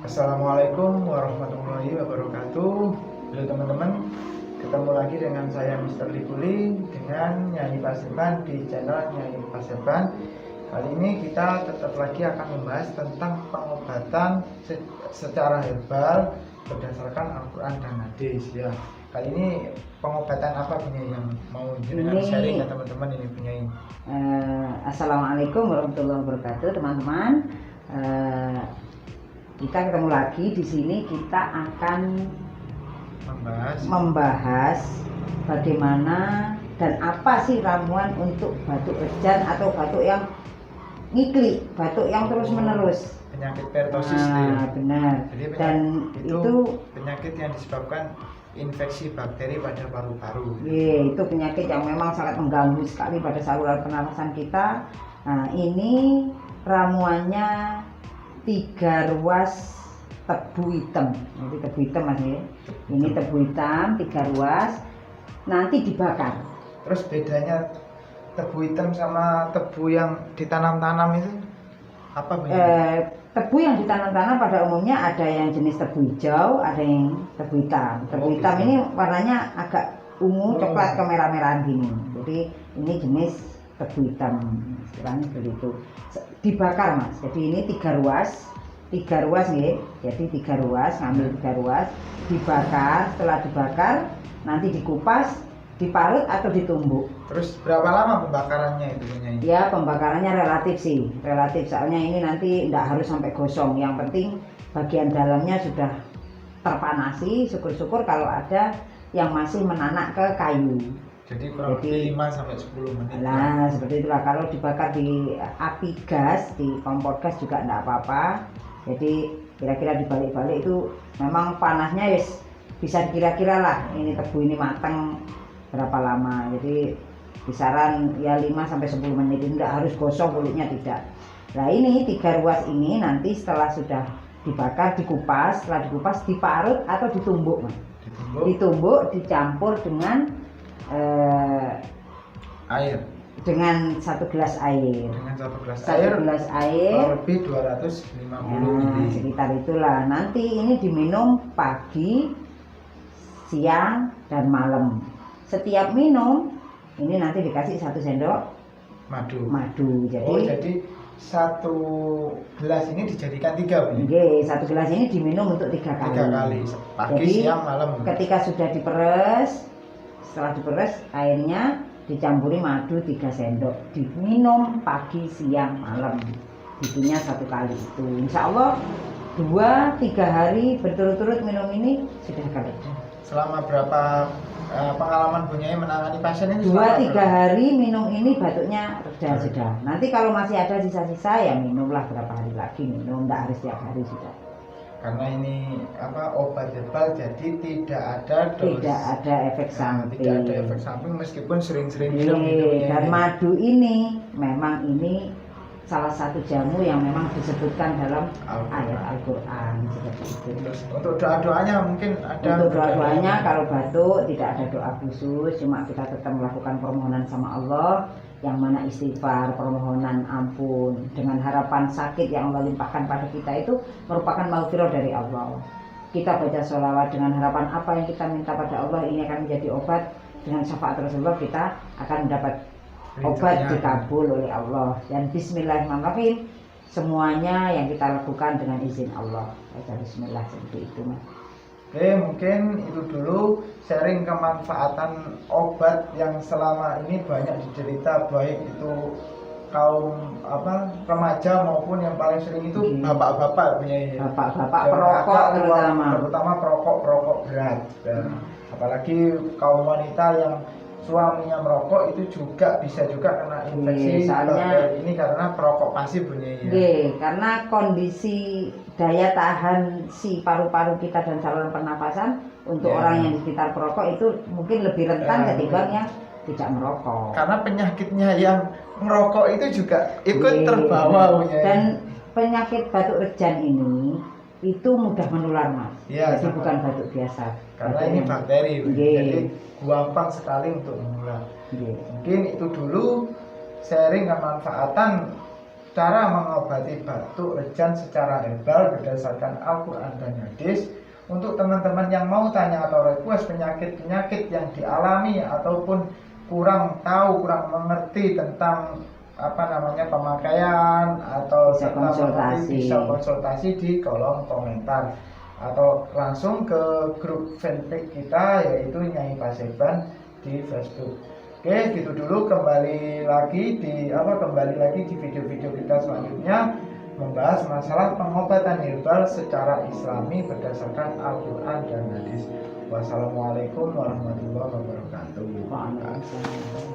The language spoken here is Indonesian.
Assalamualaikum warahmatullahi wabarakatuh. Halo teman-teman, ketemu lagi dengan saya Mr. Likuli dengan Nyai Paseban di channel Nyai Paseban. Kali ini kita tetap lagi akan membahas tentang pengobatan secara herbal berdasarkan Al-Quran dan Hadis ya. Kali ini pengobatan apa punya yang mau jenengan sharing ke teman-teman ini punya? Assalamualaikum warahmatullahi wabarakatuh teman-teman. Kita ketemu lagi di sini. Kita akan membahas bagaimana dan apa sih ramuan untuk batuk rejan atau batuk yang ngikli, batuk yang terus menerus. Penyakit pertosis benar. Jadi dan itu penyakit yang disebabkan infeksi bakteri pada paru-paru. Itu penyakit yang memang sangat mengganggu sekali pada saluran pernafasan kita. Nah, ini ramuannya 3 ruas tebu hitam. Nanti tebu hitam Mas ya. Ini tebu hitam 3 ruas. Nanti dibakar. Terus bedanya tebu hitam sama tebu yang ditanam-tanam itu apa bedanya? Tebu yang ditanam-tanam pada umumnya ada yang jenis tebu hijau, ada yang tebu hitam. Tebu hitam ini warnanya agak ungu, coklat kemerah-merahan gini. Jadi ini jenis tebu hitam, istilahnya seperti itu. Dibakar Mas. Jadi ini 3 ruas nih. Jadi 3 ruas, ngambil 3 ruas, dibakar. Setelah dibakar nanti dikupas, diparut atau ditumbuk. Terus berapa lama pembakarannya itu punya? Ya, pembakarannya relatif sih, relatif. Soalnya ini nanti tidak harus sampai gosong. Yang penting bagian dalamnya sudah terpanasi. Syukur-syukur kalau ada yang masih menanak ke kayu. Jadi kurang lebih 5 sampai 10 menit. Nah, seperti itulah. Kalau dibakar di api gas, di kompor gas juga tidak apa-apa. Jadi kira-kira dibalik-balik itu memang panasnya bisa kira-kira lah. Ini tebu ini matang berapa lama. Jadi kisaran ya 5 sampai 10 menit. Tidak harus gosong kulitnya, tidak. Nah, ini 3 ruas ini nanti setelah sudah dibakar, dikupas. Setelah dikupas diparut atau ditumbuk, Mas. Ditumbuk dicampur dengan air. Dengan 1 gelas air. Dengan 1 gelas air kurang lebih 250 ml. Sekitar itulah. Nanti ini diminum pagi, siang, dan malam. Setiap minum ini nanti dikasih 1 sendok madu. Jadi 1 gelas ini dijadikan 3 Bu? 1 gelas ini diminum untuk 3 kali. 3 kali, pagi, jadi, siang, malam. Ketika sudah diperes, setelah diperes airnya dicampuri madu 3 sendok, diminum pagi, siang, malam. Itunya 1 kali itu. Insya Allah 2-3 hari berturut-turut minum ini sudah kali. Selama berapa pengalaman Bunyai menangani pasien ini? 2-3 hari minum ini batuknya reda sudah. Nanti kalau masih ada sisa-sisa ya minumlah berapa hari lagi minum, tidak harus setiap hari sudah. Karena ini obat herbal, jadi tidak ada efek samping. Tidak ada efek samping meskipun sering-sering minum gitu. Dan madu ini memang ini salah satu jamu yang memang disebutkan dalam ayat Al-Quran seperti itu. Terus untuk doa-doanya mungkin ada? Untuk doa-doanya kalau batuk tidak ada doa khusus, cuma kita tetap melakukan permohonan sama Allah, yang mana istighfar, permohonan ampun dengan harapan sakit yang Allah limpahkan pada kita itu merupakan maghfirah dari Allah. Kita baca sholawat dengan harapan apa yang kita minta pada Allah ini akan menjadi obat. Dengan syafaat Rasulullah kita akan mendapat obat dikabul oleh Allah. Dan bismillahirrahmanirrahim, semuanya yang kita lakukan dengan izin Allah. Baca bismillah seperti itu Mas. Oke, mungkin itu dulu sharing kemanfaatan obat yang selama ini banyak diderita, baik itu kaum remaja maupun yang paling sering itu bapak-bapak punya bapak perokok terutama perokok berat. Dan apalagi kaum wanita yang suaminya merokok itu juga bisa kena infeksi bakteri ini karena perokok pasif punya. Karena kondisi daya tahan si paru-paru kita dan saluran pernafasan untuk orang yang di sekitar perokok itu mungkin lebih rentan ketimbang yang tidak merokok. Karena penyakitnya yang merokok itu juga ikut terbawa punya. Dan penyakit batuk rejan ini itu mudah menular Mas. Jadi bukan batuk biasa. Karena ini bakteri, jadi gampang sekali untuk menular. Mungkin itu dulu sharing kemanfaatan cara mengobati batuk rejan secara herbal berdasarkan Al-Quran dan hadis. Untuk teman-teman yang mau tanya atau request penyakit-penyakit yang dialami ataupun kurang tahu, kurang mengerti tentang pemakaian atau Bisa konsultasi. bisa konsultasi di kolom komentar atau langsung ke grup fanpage kita yaitu Nyai Paseban di Facebook. Oke, gitu dulu. Kembali lagi di video-video kita selanjutnya membahas masalah pengobatan herbal secara Islami berdasarkan Al-Quran dan hadis. Wassalamualaikum warahmatullahi wabarakatuh. Waalaikumsalam.